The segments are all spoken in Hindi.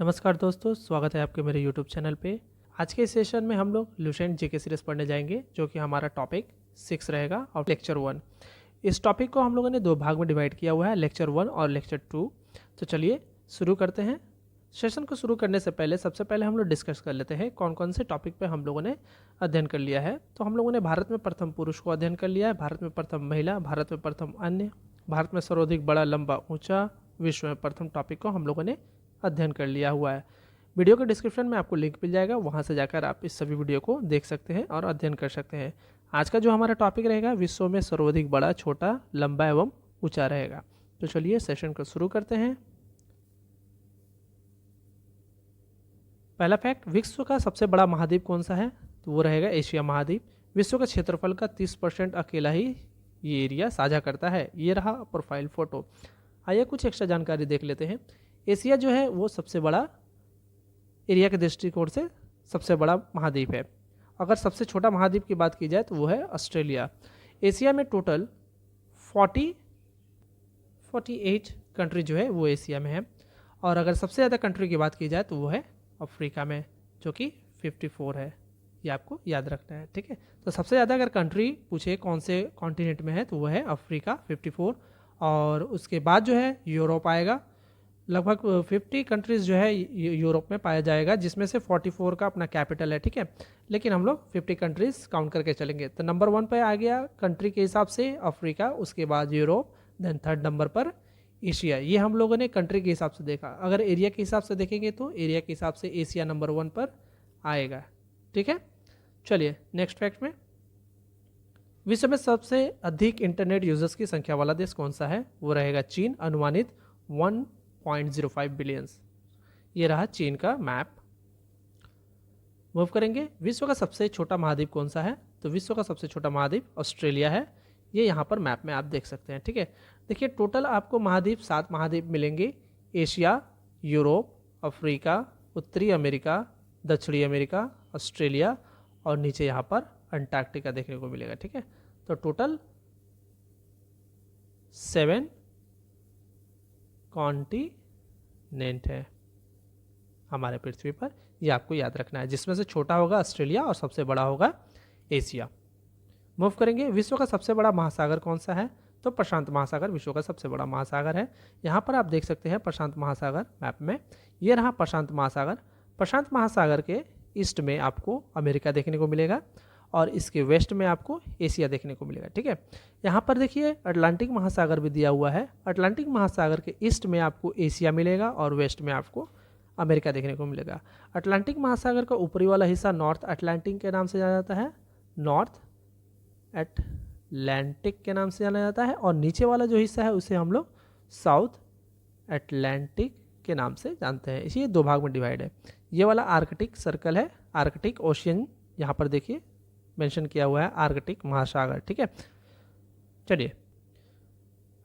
नमस्कार दोस्तों, स्वागत है आपके मेरे YouTube चैनल पे। आज के इस सेशन में हम लोग लुसेंट जीके सीरीज पढ़ने जाएंगे, जो कि हमारा टॉपिक 6 रहेगा और लेक्चर 1। इस टॉपिक को हम लोगों ने दो भाग में डिवाइड किया हुआ है, लेक्चर 1 और लेक्चर 2। तो चलिए शुरू करते हैं। सेशन को शुरू करने से पहले सबसे पहले हम लोग डिस्कस कर लेते हैं कौन कौन से टॉपिक पे हम लोगों ने अध्ययन कर लिया है। तो हम लोगों ने भारत में प्रथम पुरुष को अध्ययन कर लिया है, भारत में प्रथम महिला, भारत में प्रथम अन्य, भारत में सर्वाधिक बड़ा लंबा ऊंचा, विश्व में प्रथम टॉपिक को हम लोगों ने अध्ययन कर लिया हुआ है। वीडियो के डिस्क्रिप्शन में आपको लिंक मिल जाएगा, वहां से जाकर आप इस सभी वीडियो को देख सकते हैं और अध्ययन कर सकते हैं। आज का जो हमारा टॉपिक रहेगा विश्व में सर्वाधिक बड़ा, छोटा, लंबा एवं ऊंचा रहेगा। तो चलिए सेशन को शुरू करते हैं। पहला फैक्ट, विश्व का सबसे बड़ा महाद्वीप कौन सा है? तो वो रहेगा एशिया महाद्वीप। विश्व का क्षेत्रफल का 30% अकेला ही ये एरिया साझा करता है। ये रहा प्रोफाइल फोटो। आइए कुछ एक्स्ट्रा जानकारी देख लेते हैं। एशिया जो है वो सबसे बड़ा एरिया के दृष्टिकोण से सबसे बड़ा महाद्वीप है। अगर सबसे छोटा महाद्वीप की बात की जाए तो वो है ऑस्ट्रेलिया। एशिया में टोटल 48 कंट्री जो है वो एशिया में है। और अगर सबसे ज़्यादा कंट्री की बात की जाए तो वो है अफ्रीका में, जो कि 54 है। ये आपको याद रखना है, ठीक है। तो सबसे ज़्यादा अगर कंट्री पूछे कौन से कॉन्टिनेंट में है तो वो है अफ्रीका 54। और उसके बाद जो है यूरोप आएगा। लगभग 50 कंट्रीज़ जो है यूरोप में पाया जाएगा, जिसमें से 44 का अपना कैपिटल है, ठीक है। लेकिन हम लोग 50 कंट्रीज़ काउंट करके चलेंगे। तो नंबर 1 पे आ गया कंट्री के हिसाब से अफ्रीका, उसके बाद यूरोप, देन थर्ड नंबर पर एशिया। ये हम लोगों ने कंट्री के हिसाब से देखा। अगर एरिया के हिसाब से देखेंगे तो एरिया के हिसाब से एशिया नंबर 1 पर आएगा, ठीक है। चलिए नेक्स्ट फैक्ट में, विश्व में सबसे अधिक इंटरनेट यूजर्स की संख्या वाला देश कौन सा है? वो रहेगा चीन, अनुमानित 1.05 बिलियंस। ये रहा चीन का मैप। मूव करेंगे, विश्व का सबसे छोटा महाद्वीप कौन सा है? तो विश्व का सबसे छोटा महाद्वीप ऑस्ट्रेलिया है। ये यहाँ पर मैप में आप देख सकते हैं, ठीक है। देखिए टोटल आपको महाद्वीप 7 महाद्वीप मिलेंगे। एशिया, यूरोप, अफ्रीका, उत्तरी अमेरिका, दक्षिणी अमेरिका, ऑस्ट्रेलिया और नीचे यहाँ पर अंटार्कटिका देखने को मिलेगा, ठीक है। तो टोटल 7 कॉन्टिनेंट है हमारे पृथ्वी पर। ये आपको याद रखना है, जिसमें से छोटा होगा ऑस्ट्रेलिया और सबसे बड़ा होगा एशिया। मूव करेंगे, विश्व का सबसे बड़ा महासागर कौन सा है? तो प्रशांत महासागर विश्व का सबसे बड़ा महासागर है। यहाँ पर आप देख सकते हैं प्रशांत महासागर मैप में। ये रहा प्रशांत महासागर। प्रशांत महासागर के ईस्ट में आपको अमेरिका देखने को मिलेगा और इसके वेस्ट में आपको एशिया देखने को मिलेगा, ठीक है। यहाँ पर देखिए अटलांटिक महासागर भी दिया हुआ है। अटलांटिक महासागर के ईस्ट में आपको एशिया मिलेगा और वेस्ट में आपको अमेरिका देखने को मिलेगा। अटलांटिक महासागर का ऊपरी वाला हिस्सा नॉर्थ अटलांटिक के नाम से जाना जाता है, नॉर्थ अटलांटिक के नाम से जाना जाता है। और नीचे वाला जो हिस्सा है उसे हम लोग साउथ अटलांटिक के नाम से जानते हैं। इसी 2 भाग में डिवाइड है। ये वाला आर्कटिक सर्कल है, आर्कटिक ओशियन यहाँ पर देखिए मेंशन किया हुआ है, आर्कटिक महासागर, ठीक है। चलिए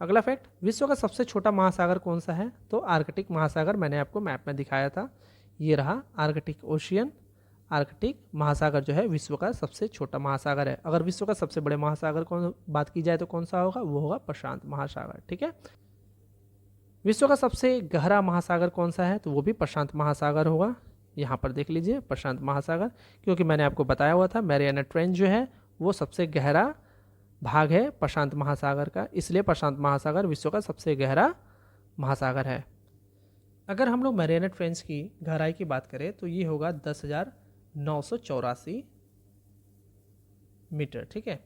अगला फैक्ट, विश्व का सबसे छोटा महासागर कौन सा है? तो आर्कटिक महासागर मैंने आपको मैप में दिखाया था। ये रहा आर्कटिक ओशियन। आर्कटिक महासागर जो है विश्व का सबसे छोटा महासागर है। अगर विश्व का सबसे बड़े महासागर कौन बात की जाए तो कौन सा होगा? वो होगा प्रशांत महासागर, ठीक है। विश्व का सबसे गहरा महासागर कौन सा है? तो वो भी प्रशांत महासागर होगा। यहाँ पर देख लीजिए प्रशांत महासागर, क्योंकि मैंने आपको बताया हुआ था मैरियाना ट्रेंच जो है वो सबसे गहरा भाग है प्रशांत महासागर का, इसलिए प्रशांत महासागर विश्व का सबसे गहरा महासागर है। अगर हम लोग मैरियाना ट्रेंच की गहराई की बात करें तो ये होगा 10,984 मीटर, ठीक है।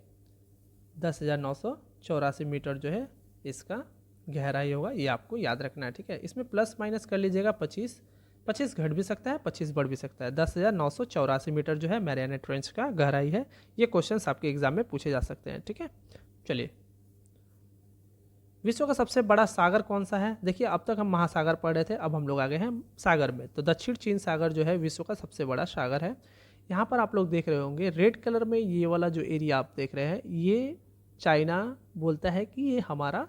10,984 मीटर जो है इसका गहराई होगा। ये आपको याद रखना है, ठीक है। इसमें प्लस माइनस कर लीजिएगा, 25 घट भी सकता है, 25 बढ़ भी सकता है। 10,984 मीटर जो है मैरियाना ट्रेंच का गहराई है। ये क्वेश्चंस आपके एग्जाम में पूछे जा सकते हैं, ठीक है। चलिए, विश्व का सबसे बड़ा सागर कौन सा है? देखिए अब तक हम महासागर पढ़ रहे थे, अब हम लोग आ गए हैं सागर में। तो दक्षिण चीन सागर जो है विश्व का सबसे बड़ा सागर है। यहाँ पर आप लोग देख रहे होंगे रेड कलर में ये वाला जो एरिया आप देख रहे हैं, ये चाइना बोलता है कि ये हमारा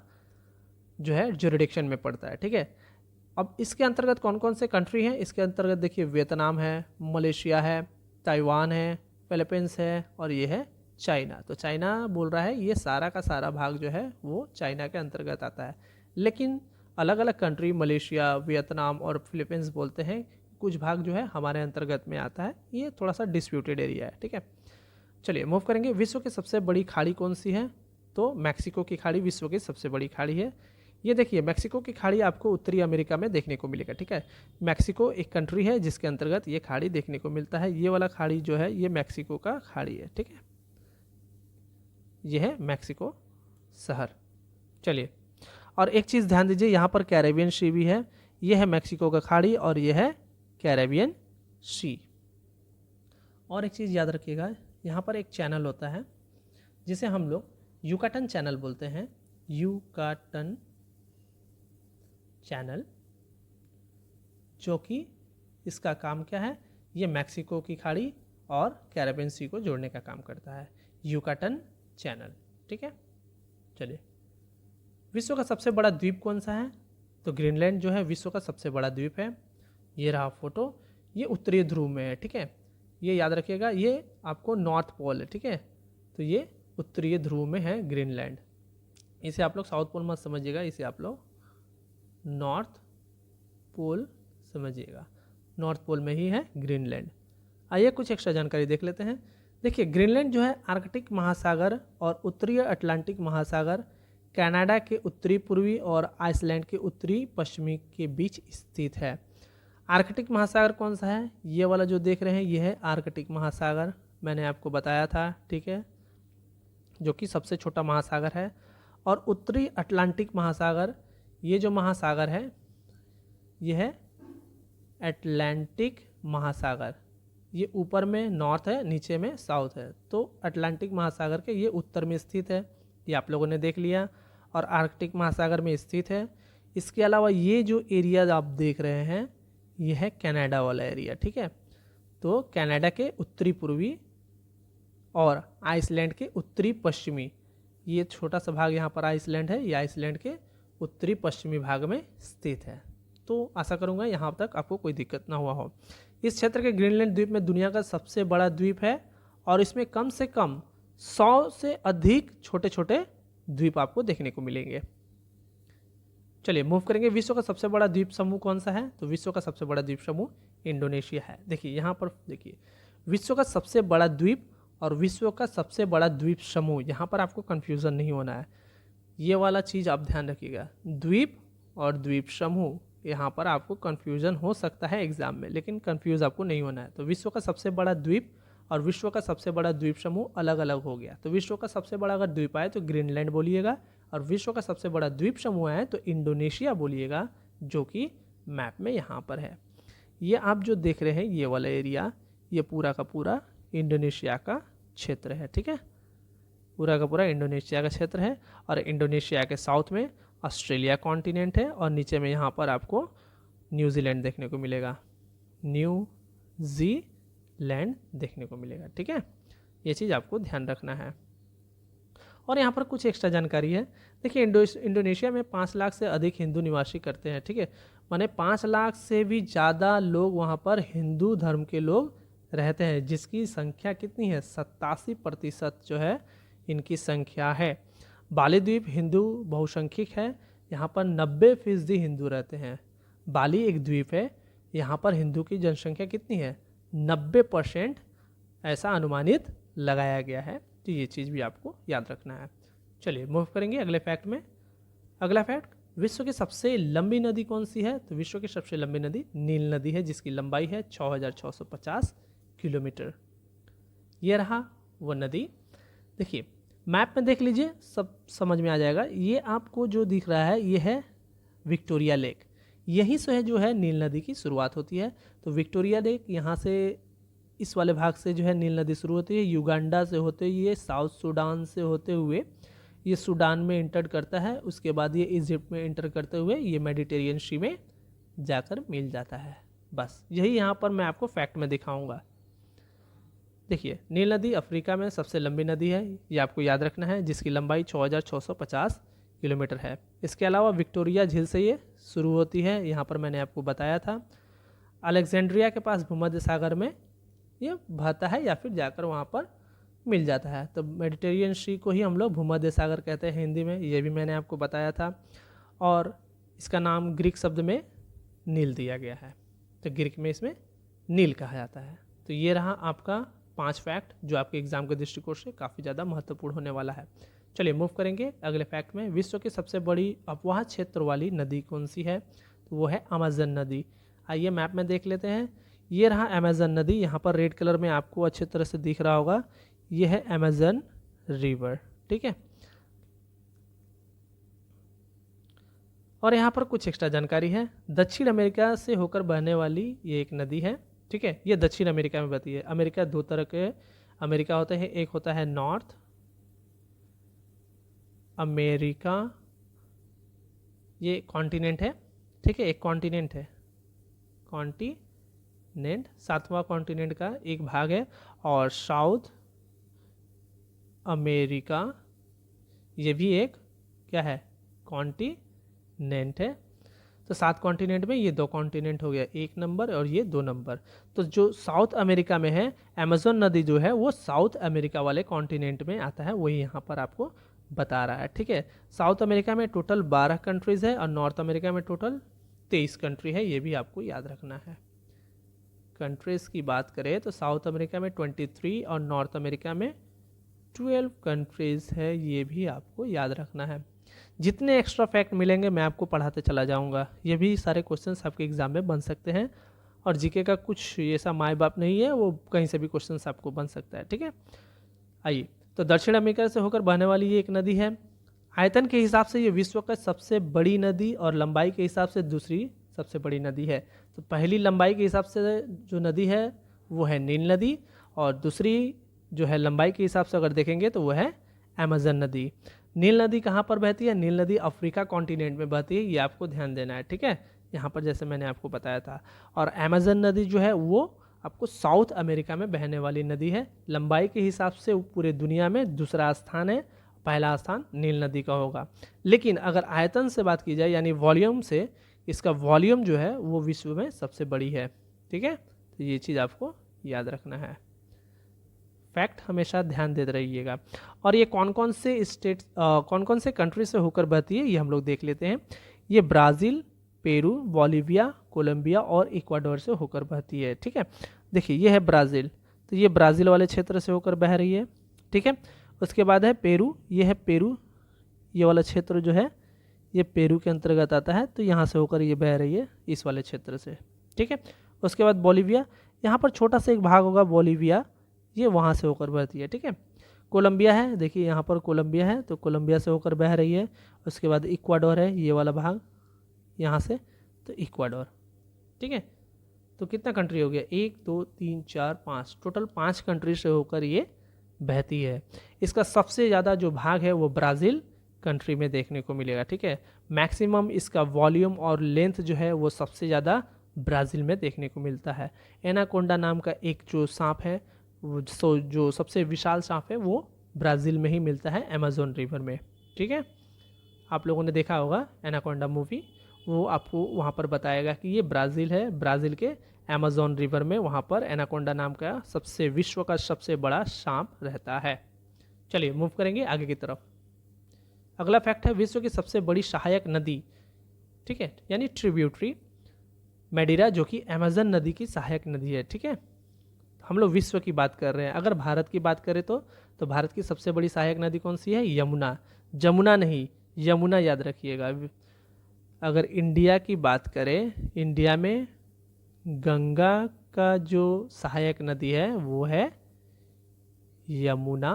जो है जुरिडिक्शन में पड़ता है, ठीक है। अब इसके अंतर्गत कौन कौन से कंट्री हैं? इसके अंतर्गत देखिए वियतनाम है, मलेशिया है, ताइवान है, फिलीपींस है और ये है चाइना। तो चाइना बोल रहा है ये सारा का सारा भाग जो है वो चाइना के अंतर्गत आता है। लेकिन अलग अलग कंट्री मलेशिया, वियतनाम और फिलीपींस बोलते हैं, कुछ भाग जो है हमारे अंतर्गत में आता है। ये थोड़ा सा डिस्प्यूटेड एरिया है, ठीक है। चलिए मूव करेंगे। विश्व की सबसे बड़ी खाड़ी कौन सी है? तो मैक्सिको की खाड़ी विश्व की सबसे बड़ी खाड़ी है। ये देखिए मैक्सिको की खाड़ी आपको उत्तरी अमेरिका में देखने को मिलेगा, ठीक है। मैक्सिको एक कंट्री है जिसके अंतर्गत ये खाड़ी देखने को मिलता है। ये वाला खाड़ी जो है ये मैक्सिको का खाड़ी है, ठीक है। ये है मैक्सिको शहर। चलिए, और एक चीज़ ध्यान दीजिए, यहाँ पर कैरेबियन सी भी है। ये है मैक्सिको का खाड़ी और ये है कैरेबियन सी। और एक चीज़ याद रखिएगा, यहाँ पर एक चैनल होता है जिसे हम लोग युकाटन चैनल बोलते हैं। युकाटन चैनल, जो कि इसका काम क्या है? ये मैक्सिको की खाड़ी और कैरेबियन सी को जोड़ने का काम करता है, युकाटन चैनल, ठीक है। चलिए, विश्व का सबसे बड़ा द्वीप कौन सा है? तो ग्रीनलैंड जो है विश्व का सबसे बड़ा द्वीप है। ये रहा फोटो, ये उत्तरी ध्रुव में है, ठीक है। ये याद रखिएगा, ये आपको नॉर्थ पोल है, ठीक है। तो ये उत्तरी ध्रुव में है ग्रीनलैंड। इसे आप लोग साउथ पोल मत समझिएगा, इसे आप लोग नॉर्थ पोल समझिएगा। नॉर्थ पोल में ही है ग्रीनलैंड। आइए कुछ एक्स्ट्रा जानकारी देख लेते हैं। देखिए, ग्रीनलैंड जो है आर्कटिक महासागर और उत्तरी अटलांटिक महासागर, कनाडा के उत्तरी पूर्वी और आइसलैंड के उत्तरी पश्चिमी के बीच स्थित है। आर्कटिक महासागर कौन सा है? ये वाला जो देख रहे हैं ये है आर्कटिक महासागर, मैंने आपको बताया था, ठीक है, जो कि सबसे छोटा महासागर है। और उत्तरी अटलांटिक महासागर, ये जो महासागर है ये है अटलांटिक महासागर। ये ऊपर में नॉर्थ है, नीचे में साउथ है। तो अटलांटिक महासागर के ये उत्तर में स्थित है, ये आप लोगों ने देख लिया, और आर्कटिक महासागर में स्थित है। इसके अलावा ये जो एरिया आप देख रहे हैं ये है कनाडा वाला एरिया, ठीक है। तो कनाडा के उत्तरी पूर्वी और आइसलैंड के उत्तरी पश्चिमी, ये छोटा सा भाग यहाँ पर आइसलैंड है, ये आइसलैंड के उत्तरी पश्चिमी भाग में स्थित है। तो आशा करूँगा यहाँ तक आपको कोई दिक्कत ना हुआ हो। इस क्षेत्र के ग्रीनलैंड द्वीप में दुनिया का सबसे बड़ा द्वीप है और इसमें कम से कम 100 से अधिक छोटे छोटे द्वीप आपको देखने को मिलेंगे। चलिए मूव करेंगे। विश्व का सबसे बड़ा द्वीप समूह कौन सा है? तो विश्व का सबसे बड़ा द्वीप समूह इंडोनेशिया है। देखिए यहाँ पर देखिए, विश्व का सबसे बड़ा द्वीप और विश्व का सबसे बड़ा द्वीप समूह, यहाँ पर आपको कंफ्यूजन नहीं होना है। ये वाला चीज़ आप ध्यान रखिएगा, द्वीप और द्वीप समूह, यहाँ पर आपको कंफ्यूजन हो सकता है एग्जाम में, लेकिन कंफ्यूज आपको नहीं होना है। तो विश्व का सबसे बड़ा द्वीप और विश्व का सबसे बड़ा द्वीप समूह अलग अलग हो गया। तो विश्व का सबसे बड़ा अगर द्वीप आए तो ग्रीनलैंड बोलिएगा, और विश्व का सबसे बड़ा द्वीप समूह है तो इंडोनेशिया बोलिएगा, जो कि मैप में यहाँ पर है। ये आप जो देख रहे हैं ये वाला एरिया, ये पूरा का पूरा इंडोनेशिया का क्षेत्र है, ठीक है। पूरा का पूरा इंडोनेशिया का क्षेत्र है, और इंडोनेशिया के साउथ में ऑस्ट्रेलिया कॉन्टिनेंट है, और नीचे में यहाँ पर आपको न्यूजीलैंड देखने को मिलेगा, न्यूजीलैंड देखने को मिलेगा, ठीक है। ये चीज़ आपको ध्यान रखना है। और यहाँ पर कुछ एक्स्ट्रा जानकारी है। देखिए, इंडोनेशिया में 5 लाख से अधिक हिंदू निवासी करते हैं, ठीक है। माने 5 लाख से भी ज़्यादा लोग वहाँ पर हिंदू धर्म के लोग रहते हैं, जिसकी संख्या कितनी है? 87% जो है इनकी संख्या है। बाली द्वीप हिंदू बहुसंख्यक है, यहाँ पर 90% हिंदू रहते हैं। बाली एक द्वीप है, यहाँ पर हिंदू की जनसंख्या कितनी है? 90% ऐसा अनुमानित लगाया गया है। तो ये चीज़ भी आपको याद रखना है। चलिए मूव करेंगे अगले फैक्ट में। अगला फैक्ट, विश्व की सबसे लंबी नदी कौन सी है? तो विश्व की सबसे लंबी नदी नील नदी है, जिसकी लंबाई है 6650 किलोमीटर। ये रहा वो नदी। देखिए मैप में देख लीजिए, सब समझ में आ जाएगा। ये आपको जो दिख रहा है ये है विक्टोरिया लेक, यहीं से है जो है नील नदी की शुरुआत होती है। तो विक्टोरिया लेक यहाँ से, इस वाले भाग से जो है नील नदी शुरू होती है, युगांडा से होते हुए साउथ सूडान से होते हुए ये सूडान में इंटर करता है, उसके बाद ये इजिप्ट में इंटर करते हुए ये मेडिटेरियन सी में जाकर मिल जाता है। बस यही यहाँ पर मैं आपको फैक्ट में दिखाऊंगा। देखिए, नील नदी अफ्रीका में सबसे लंबी नदी है, ये आपको याद रखना है, जिसकी लंबाई 6650 किलोमीटर है। इसके अलावा विक्टोरिया झील से ये शुरू होती है, यहाँ पर मैंने आपको बताया था। अलेक्जेंड्रिया के पास भूमध्य सागर में ये बहता है या फिर जाकर वहाँ पर मिल जाता है। तो मेडिटेरियन सी को ही हम लोग भूमध्य सागर कहते हैं हिंदी में, ये भी मैंने आपको बताया था। और इसका नाम ग्रीक शब्द में नील दिया गया है, तो ग्रीक में इसमें नील कहा जाता है। तो ये रहा आपका 5 फैक्ट जो आपके एग्जाम के दृष्टिकोण से काफ़ी ज़्यादा महत्वपूर्ण होने वाला है। चलिए मूव करेंगे अगले फैक्ट में। विश्व की सबसे बड़ी अपवाह क्षेत्र वाली नदी कौन सी है? तो वो है अमेजन नदी। आइए मैप में देख लेते हैं। ये रहा अमेजन नदी, यहाँ पर रेड कलर में आपको अच्छी तरह से दिख रहा होगा, ये है अमेजन रिवर, ठीक है। और यहाँ पर कुछ एक्स्ट्रा जानकारी है। दक्षिण अमेरिका से होकर बहने वाली ये एक नदी है, ठीक है। ये दक्षिण अमेरिका में बहती है। अमेरिका 2 तरह के अमेरिका होते हैं, एक होता है नॉर्थ अमेरिका, ये कॉन्टिनेंट है, ठीक है, एक कॉन्टिनेंट है, कॉन्टिनेंट 7वां कॉन्टिनेंट का एक भाग है। और साउथ अमेरिका, ये भी एक क्या है, कॉन्टिनेंट है। तो 7 कॉन्टिनेंट में ये 2 कॉन्टिनेंट हो गया, 1 नंबर और ये 2 नंबर। तो जो साउथ अमेरिका में है, अमेजन नदी जो है वो साउथ अमेरिका वाले कॉन्टिनेंट में आता है, वही यहाँ पर आपको बता रहा है, ठीक है। साउथ अमेरिका में टोटल 12 कंट्रीज है और नॉर्थ अमेरिका में टोटल 23 कंट्री है, ये भी आपको याद रखना है। कंट्रीज की बात करें तो साउथ अमेरिका में 23 और नॉर्थ अमेरिका में 12 कंट्रीज है, ये भी आपको याद रखना है। जितने एक्स्ट्रा फैक्ट मिलेंगे मैं आपको पढ़ाते चला जाऊंगा, ये भी सारे क्वेश्चंस आपके एग्जाम में बन सकते हैं। और जीके का कुछ ऐसा माय बाप नहीं है, वो कहीं से भी क्वेश्चंस आपको बन सकता है, ठीक है। आइए, तो दक्षिण अमेरिका से होकर बहने वाली ये एक नदी है। आयतन के हिसाब से ये विश्व का सबसे बड़ी नदी और लंबाई के हिसाब से दूसरी सबसे बड़ी नदी है। तो पहली लंबाई के हिसाब से जो नदी है वो है नील नदी, और दूसरी जो है लंबाई के हिसाब से अगर देखेंगे तो वो है अमेजन नदी। नील नदी कहाँ पर बहती है? नील नदी अफ्रीका कॉन्टिनेंट में बहती है, ये आपको ध्यान देना है, ठीक है, यहाँ पर जैसे मैंने आपको बताया था। और अमेजन नदी जो है वो आपको साउथ अमेरिका में बहने वाली नदी है। लंबाई के हिसाब से पूरे दुनिया में दूसरा स्थान है, पहला स्थान नील नदी का होगा। लेकिन अगर आयतन से बात की जाए यानी वॉल्यूम से, इसका वॉल्यूम जो है वो विश्व में सबसे बड़ी है, ठीक है। तो ये चीज़ आपको याद रखना है, फैक्ट हमेशा ध्यान देते रहिएगा। और ये कौन कौन से स्टेट कौन कौन से कंट्री से होकर बहती है ये हम लोग देख लेते हैं। ये ब्राज़ील, पेरू, बोलिविया, कोलंबिया और इक्वाडोर से होकर बहती है, ठीक है। देखिए ये है ब्राज़ील, तो ये ब्राज़ील वाले क्षेत्र से होकर बह रही है, ठीक है। उसके बाद है पेरू, ये है पेरू, ये वाला क्षेत्र जो है ये पेरू के अंतर्गत आता है, तो यहाँ से होकर ये बह रही है इस वाले क्षेत्र से, ठीक है। उसके बाद बोलिविया, यहाँ पर छोटा सा एक भाग होगा बोलिविया, ये वहाँ से होकर बहती है, ठीक है। कोलंबिया है, देखिए यहाँ पर कोलंबिया है, तो कोलंबिया से होकर बह रही है। उसके बाद इक्वाडोर है, ये वाला भाग यहाँ से, तो इक्वाडोर, ठीक है। तो कितना कंट्री हो गया? 1 2 3 4 5, टोटल 5 कंट्री से होकर ये बहती है। इसका सबसे ज़्यादा जो भाग है वो ब्राज़ील कंट्री में देखने को मिलेगा, ठीक है। मैक्सिमम इसका वॉल्यूम और लेंथ जो है वो सबसे ज़्यादा ब्राज़ील में देखने को मिलता है। एनाकोंडा नाम का एक जो सांप है, जो सबसे विशाल सांप है वो ब्राज़ील में ही मिलता है, अमेज़न रिवर में, ठीक है। आप लोगों ने देखा होगा एनाकोंडा मूवी, वो आपको वहाँ पर बताएगा कि ये ब्राज़ील है, ब्राज़ील के अमेज़न रिवर में वहाँ पर एनाकोंडा नाम का सबसे विश्व का सबसे बड़ा सांप रहता है। चलिए मूव करेंगे आगे की तरफ। अगला फैक्ट है विश्व की सबसे बड़ी सहायक नदी, ठीक है, यानी ट्रिब्यूटरी, मैडिरा, जो कि अमेज़न नदी की सहायक नदी है, ठीक है। हम लोग विश्व की बात कर रहे हैं। अगर भारत की बात करें तो भारत की सबसे बड़ी सहायक नदी कौन सी है? यमुना, जमुना नहीं, यमुना याद रखिएगा। अगर इंडिया की बात करें, इंडिया में गंगा का जो सहायक नदी है वो है यमुना,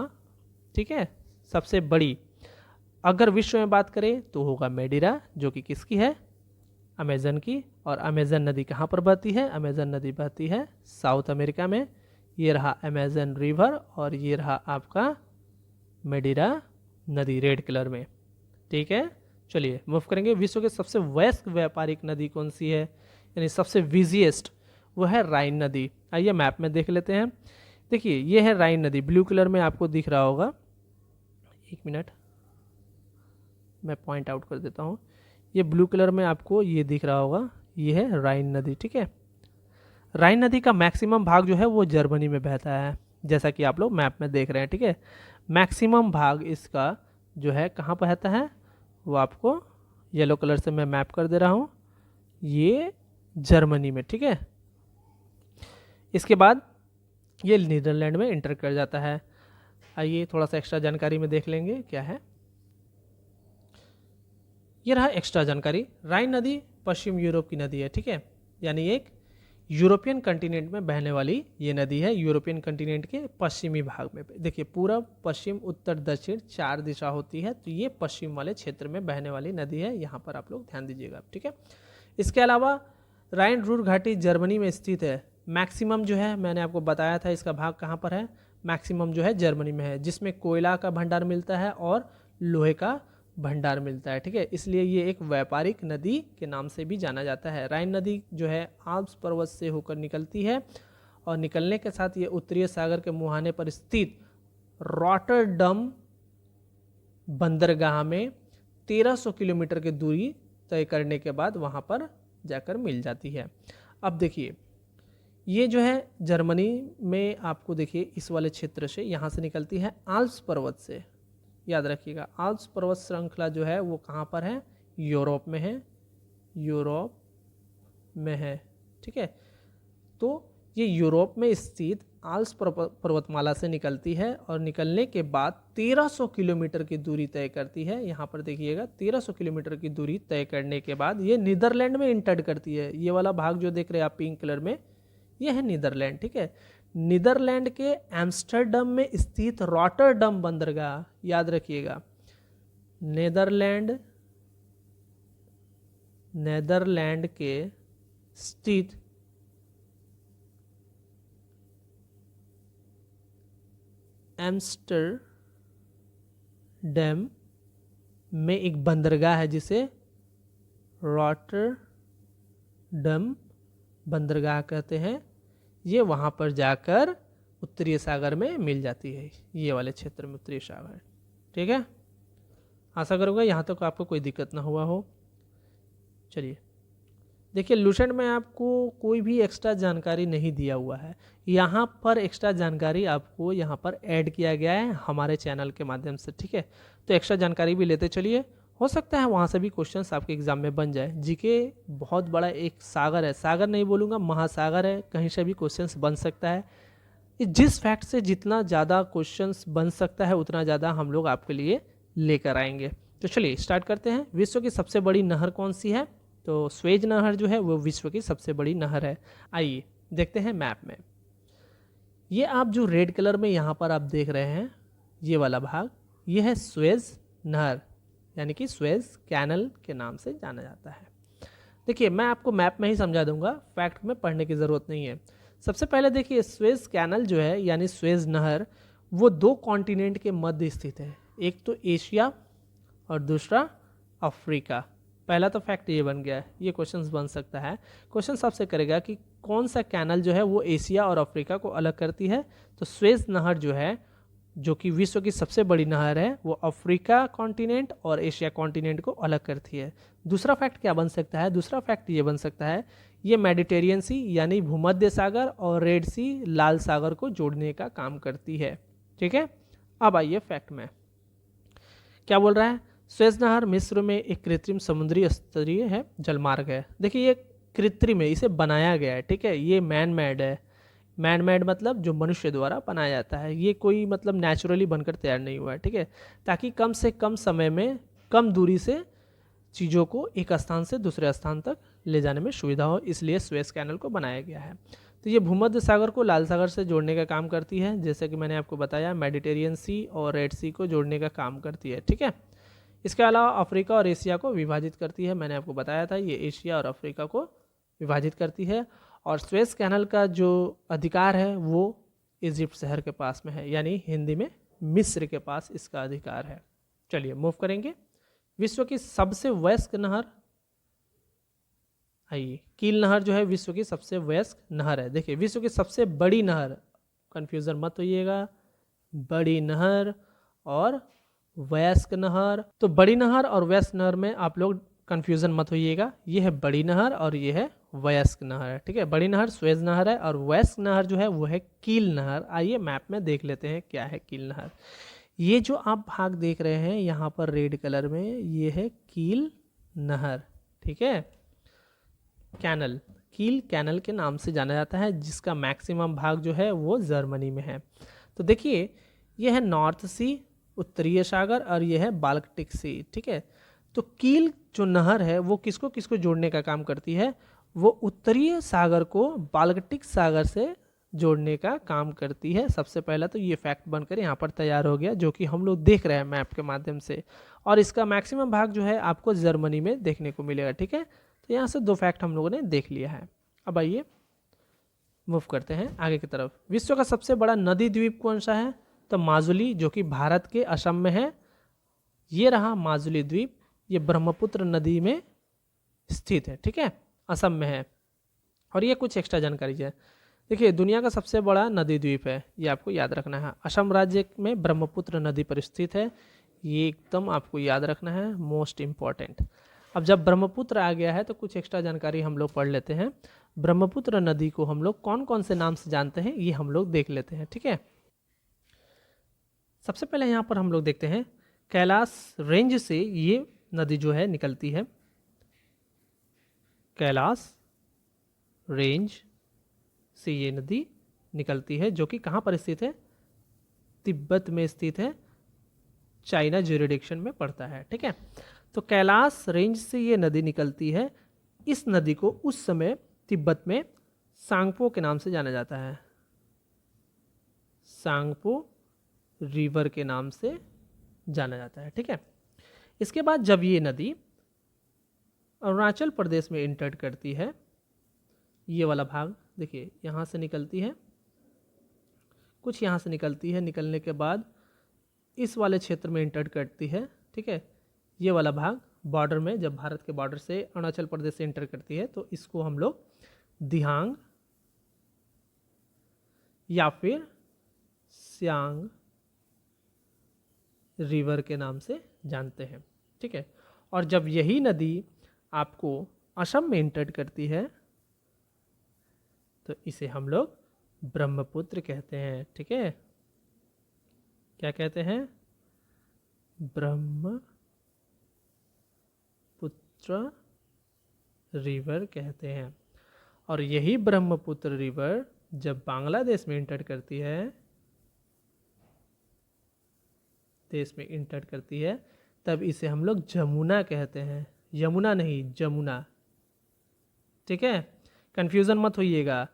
ठीक है, सबसे बड़ी। अगर विश्व में बात करें तो होगा मैडिरा, जो कि किसकी है? अमेज़न की। और अमेज़न नदी कहाँ पर बहती है? अमेज़न नदी बहती है साउथ अमेरिका में। ये रहा अमेज़न रिवर और ये रहा आपका मैडिरा नदी रेड कलर में, ठीक है। चलिए मूव करेंगे। विश्व के सबसे व्यस्त व्यापारिक नदी कौन सी है, यानी सबसे बिजिएस्ट, वो है राइन नदी। आइए मैप में देख लेते हैं। देखिए ये है राइन नदी, ब्लू कलर में आपको दिख रहा होगा, एक मिनट मैं पॉइंट आउट कर देता हूँ। ये ब्लू कलर में आपको ये दिख रहा होगा, ये है राइन नदी, ठीक है। राइन नदी का मैक्सिमम भाग जो है वो जर्मनी में बहता है, जैसा कि आप लोग मैप में देख रहे हैं, ठीक है। मैक्सिमम भाग इसका जो है कहाँ बहता है, वो आपको येलो कलर से मैं मैप कर दे रहा हूँ, ये जर्मनी में, ठीक है। इसके बाद ये नीदरलैंड में इंटर कर जाता है। आइए थोड़ा सा एक्स्ट्रा जानकारी में देख लेंगे क्या है। ये रहा एक्स्ट्रा जानकारी। राइन नदी पश्चिम यूरोप की नदी है, ठीक है, यानी एक यूरोपियन कंटिनेंट में बहने वाली ये नदी है। यूरोपियन कंटिनेंट के पश्चिमी भाग में, देखिए पूरब पश्चिम उत्तर दक्षिण 4 दिशा होती है, तो ये पश्चिम वाले क्षेत्र में बहने वाली नदी है। यहाँ पर आप लोग ध्यान दीजिएगा, ठीक है। इसके अलावा राइन रूर घाटी जर्मनी में स्थित है। मैक्सिमम जो है मैंने आपको बताया था इसका भाग कहाँ पर है, मैक्सिमम जो है जर्मनी में है, जिसमें कोयला का भंडार मिलता है और लोहे का भंडार मिलता है, ठीक है। इसलिए ये एक व्यापारिक नदी के नाम से भी जाना जाता है। राइन नदी जो है आल्प्स पर्वत से होकर निकलती है और निकलने के साथ ये उत्तरीय सागर के मुहाने पर स्थित रॉटरडम बंदरगाह में 1300 किलोमीटर की दूरी तय करने के बाद वहाँ पर जाकर मिल जाती है। अब देखिए ये जो है जर्मनी में आपको देखिए इस वाले क्षेत्र से यहाँ से निकलती है आल्प्स पर्वत से, याद रखिएगा। आल्प्स पर्वत श्रृंखला जो है वो कहाँ पर है, यूरोप में है, यूरोप में है, ठीक है। तो ये यूरोप में स्थित आल्प्स पर्वतमाला से निकलती है और निकलने के बाद 1300 किलोमीटर की दूरी तय करती है। यहाँ पर देखिएगा 1300 किलोमीटर की दूरी तय करने के बाद ये नीदरलैंड में इंटर करती है। ये वाला भाग जो देख रहे हैं आप पिंक कलर में, ये है नीदरलैंड, ठीक है। नीदरलैंड के एम्स्टर्डम में स्थित रॉटरडम बंदरगाह, याद रखिएगा, नेदरलैंड के स्थित एम्स्टरडम में एक बंदरगाह है जिसे रॉटरडम बंदरगाह कहते हैं। ये वहाँ पर जाकर उत्तरीय सागर में मिल जाती है, ये वाले क्षेत्र में उत्तरीय सागर, ठीक है। आशा करूँगा यहाँ तक आपको कोई दिक्कत ना हुआ हो। चलिए देखिए लुसेंट में आपको कोई भी एक्स्ट्रा जानकारी नहीं दिया हुआ है, यहाँ पर एक्स्ट्रा जानकारी आपको यहाँ पर ऐड किया गया है हमारे चैनल के माध्यम से, ठीक है। तो एक्स्ट्रा जानकारी भी लेते चलिए, हो सकता है वहाँ से भी क्वेश्चंस आपके एग्जाम में बन जाए। जीके बहुत बड़ा एक सागर है, सागर नहीं बोलूँगा महासागर है, कहीं से भी क्वेश्चंस बन सकता है। जिस फैक्ट से जितना ज़्यादा क्वेश्चंस बन सकता है उतना ज़्यादा हम लोग आपके लिए लेकर आएंगे। तो चलिए स्टार्ट करते हैं। विश्व की सबसे बड़ी नहर कौन सी है, तो स्वेज नहर जो है वो विश्व की सबसे बड़ी नहर है। आइए देखते हैं मैप में। ये आप जो रेड कलर में यहाँ पर आप देख रहे हैं ये वाला भाग, ये है स्वेज नहर, यानी कि स्वेज कैनल के नाम से जाना जाता है। देखिए मैं आपको मैप में ही समझा दूंगा, फैक्ट में पढ़ने की ज़रूरत नहीं है। सबसे पहले देखिए स्वेज कैनल जो है यानी स्वेज नहर वो 2 कॉन्टिनेंट के मध्य स्थित है, एक तो एशिया और दूसरा अफ्रीका। पहला तो फैक्ट ये बन गया है, ये क्वेश्चंस बन सकता है। क्वेश्चन सबसे करेगा कि कौन सा कैनल जो है वो एशिया और अफ्रीका को अलग करती है, तो स्वेज नहर जो है जो कि विश्व की सबसे बड़ी नहर है वो अफ्रीका कॉन्टिनेंट और एशिया कॉन्टिनेंट को अलग करती है। दूसरा फैक्ट क्या बन सकता है, दूसरा फैक्ट ये बन सकता है ये मेडिटेरियन सी यानी भूमध्य सागर और रेड सी लाल सागर को जोड़ने का काम करती है, ठीक है। अब आइए फैक्ट में क्या बोल रहा है। स्वेज नहर मिस्र में एक कृत्रिम समुद्री स्तरीय है जलमार्ग है। देखिए ये कृत्रिम है, इसे बनाया गया है, ठीक है। ये मैन मेड है, मैन मेड मतलब जो मनुष्य द्वारा बनाया जाता है, ये कोई मतलब नेचुरली बनकर तैयार नहीं हुआ है, ठीक है, ताकि कम से कम समय में कम दूरी से चीज़ों को एक स्थान से दूसरे स्थान तक ले जाने में सुविधा हो, इसलिए स्वेज कैनल को बनाया गया है। तो ये भूमध्य सागर को लाल सागर से जोड़ने का काम करती है, जैसे कि मैंने आपको बताया मेडिटेरियन सी और रेड सी को जोड़ने का काम करती है, ठीक है। इसके अलावा अफ्रीका और एशिया को विभाजित करती है, मैंने आपको बताया था ये एशिया और अफ्रीका को विभाजित करती है। और स्वेज कैनल का जो अधिकार है वो इजिप्ट शहर के पास में है, यानी हिंदी में मिस्र के पास इसका अधिकार है। चलिए मूव करेंगे। विश्व की सबसे वयस्क नहर, आइए कील नहर जो है विश्व की सबसे वयस्क नहर है। देखिए विश्व की सबसे बड़ी नहर, कंफ्यूजन मत होइएगा, बड़ी नहर और वयस्क नहर। तो बड़ी नहर और वयस्क नहर में आप लोग कंफ्यूजन मत होइएगा, ये है बड़ी नहर और ये है वयस्क नहर, ठीक है। बड़ी नहर स्वेज नहर है और वयस्क नहर जो है वो है कील नहर। आइए मैप में देख लेते हैं क्या है कील नहर। ये जो आप भाग देख रहे हैं यहाँ पर रेड कलर में, ये है कील नहर, ठीक है। कैनल, कील कैनल के नाम से जाना जाता है, जिसका मैक्सिमम भाग जो है वो जर्मनी में है। तो देखिए ये है नॉर्थ सी, उत्तरीय सागर, और ये है बाल्टिक सी, ठीक है। तो कील जो नहर है वो किसको किसको जोड़ने का काम करती है, वो उत्तरीय सागर को बाल्टिक सागर से जोड़ने का काम करती है। सबसे पहला तो ये फैक्ट बनकर यहाँ पर तैयार हो गया, जो कि हम लोग देख रहे हैं मैप के माध्यम से, और इसका मैक्सिमम भाग जो है आपको जर्मनी में देखने को मिलेगा, ठीक है। तो यहाँ से 2 फैक्ट हम लोगों ने देख लिया है। अब आइए मूव करते हैं आगे की तरफ। विश्व का सबसे बड़ा नदी द्वीप कौन सा है, तो माजुली, जो कि भारत के असम में है। ये रहा माजुली द्वीप, ये ब्रह्मपुत्र नदी में स्थित है, ठीक है, असम में है। और ये कुछ एक्स्ट्रा जानकारी है। देखिए दुनिया का सबसे बड़ा नदी द्वीप है, ये आपको याद रखना है। असम राज्य में ब्रह्मपुत्र नदी पर स्थित है, ये एकदम आपको याद रखना है, मोस्ट इम्पॉर्टेंट। अब जब ब्रह्मपुत्र आ गया है तो कुछ एक्स्ट्रा जानकारी हम लोग पढ़ लेते हैं। ब्रह्मपुत्र नदी को हम लोग कौन कौन से नाम से जानते हैं ये हम लोग देख लेते हैं, ठीक है। सबसे पहले यहाँ पर हम लोग देखते हैं कैलाश रेंज से ये नदी जो है निकलती है। कैलाश रेंज से ये नदी निकलती है, जो कि कहाँ पर स्थित है, तिब्बत में स्थित है, चाइना ज्यूरिडिक्शन में पड़ता है, ठीक है। तो कैलाश रेंज से ये नदी निकलती है। इस नदी को उस समय तिब्बत में सांगपो के नाम से जाना जाता है, सांगपो रिवर के नाम से जाना जाता है, ठीक है। इसके बाद जब ये नदी अरुणाचल प्रदेश में इंटर करती है, ये वाला भाग देखिए यहाँ से निकलती है, कुछ यहाँ से निकलती है, निकलने के बाद इस वाले क्षेत्र में इंटर करती है, ठीक है। ये वाला भाग बॉर्डर में, जब भारत के बॉर्डर से अरुणाचल प्रदेश से इंटर करती है तो इसको हम लोग दिहांग या फिर सियांग रिवर के नाम से जानते हैं, ठीक है। और जब यही नदी आपको असम में इंटर करती है तो इसे हम लोग ब्रह्मपुत्र कहते हैं, ठीक है। क्या कहते हैं, ब्रह्मपुत्र रिवर कहते हैं। और यही ब्रह्मपुत्र रिवर जब बांग्लादेश में इंटर करती है, देश में इंटर करती है, तब इसे हम लोग जमुना कहते हैं, यमुना नहीं जमुना, ठीक है। कंफ्यूजन मत होइएगा,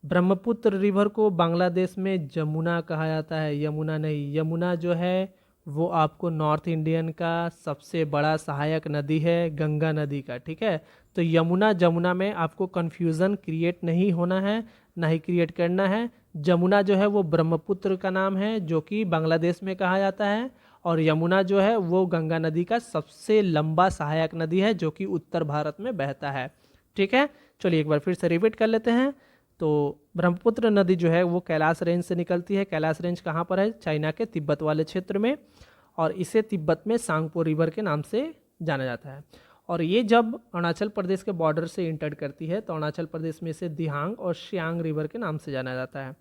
ब्रह्मपुत्र रिवर को बांग्लादेश में जमुना कहा जाता है, यमुना नहीं। यमुना जो है वो आपको नॉर्थ इंडियन का सबसे बड़ा सहायक नदी है, गंगा नदी का, ठीक है। तो यमुना जमुना में आपको कंफ्यूजन क्रिएट नहीं होना है, ना ही क्रिएट करना है। जमुना जो है वो ब्रह्मपुत्र का नाम है, जो कि बांग्लादेश में कहा जाता है, और यमुना जो है वो गंगा नदी का सबसे लंबा सहायक नदी है, जो कि उत्तर भारत में बहता है, ठीक है। चलिए एक बार फिर से रिपीट कर लेते हैं। तो ब्रह्मपुत्र नदी जो है वो कैलाश रेंज से निकलती है। कैलाश रेंज कहाँ पर है, चाइना के तिब्बत वाले क्षेत्र में, और इसे तिब्बत में सांगपो रिवर के नाम से जाना जाता है। और ये जब अरुणाचल प्रदेश के बॉर्डर से इंटर करती है तो अरुणाचल प्रदेश में इसे दिहांग और सियांग रिवर के नाम से जाना जाता है।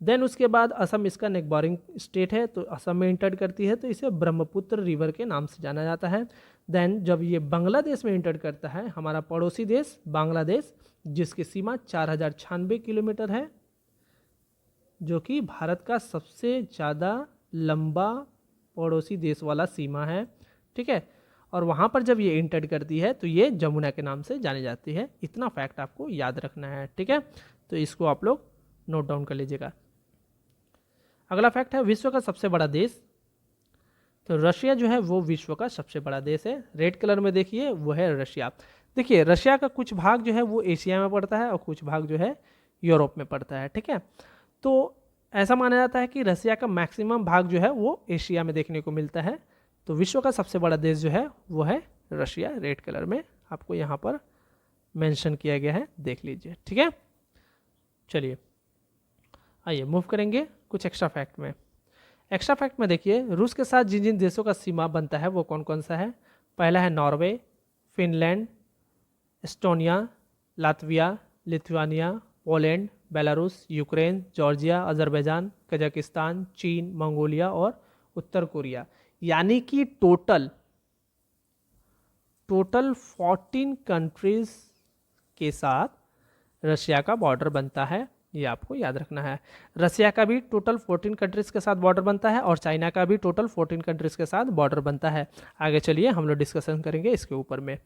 देन उसके बाद असम इसका नेबरिंग स्टेट है, तो असम में इंटर करती है तो इसे ब्रह्मपुत्र रिवर के नाम से जाना जाता है। देन जब ये बांग्लादेश में इंटर करता है, हमारा पड़ोसी देश बांग्लादेश, जिसकी सीमा 4096 किलोमीटर है, जो कि भारत का सबसे ज़्यादा लंबा पड़ोसी देश वाला सीमा है, ठीक है। और वहाँ पर जब ये इंटर करती है तो ये जमुना के नाम से जानी जाती है। इतना फैक्ट आपको याद रखना है, ठीक है। तो इसको आप लोग नोट डाउन कर लीजिएगा। अगला फैक्ट है विश्व का सबसे बड़ा देश। तो रशिया जो है वो विश्व का सबसे बड़ा देश है। रेड कलर में देखिए वो है रशिया। देखिए रशिया का कुछ भाग जो है वो एशिया में पड़ता है और कुछ भाग जो है यूरोप में पड़ता है, ठीक है। तो ऐसा माना जाता है कि रशिया का मैक्सिमम भाग जो है वो एशिया में देखने को मिलता है। तो विश्व का सबसे बड़ा देश जो है वो है रशिया, रेड कलर में आपको यहाँ पर मेंशन किया गया है, देख लीजिए, ठीक है। चलिए आइए मूव करेंगे कुछ एक्स्ट्रा फैक्ट में। एक्स्ट्रा फैक्ट में देखिए रूस के साथ जिन जिन देशों का सीमा बनता है वो कौन कौन सा है। पहला है Norway, Finland, Estonia, Latvia, Lithuania, Poland, Belarus, Ukraine, Georgia, Azerbaijan, Kazakhstan, चीन, मंगोलिया और उत्तर कोरिया। यानी कि टोटल टोटल 14 कंट्रीज के साथ रशिया का बॉर्डर बनता है, ये आपको याद रखना है। रशिया का भी टोटल 14 कंट्रीज के साथ बॉर्डर बनता है और चाइना का भी टोटल 14 कंट्रीज के साथ बॉर्डर बनता है। आगे चलिए हम लोग डिस्कशन करेंगे इसके ऊपर में,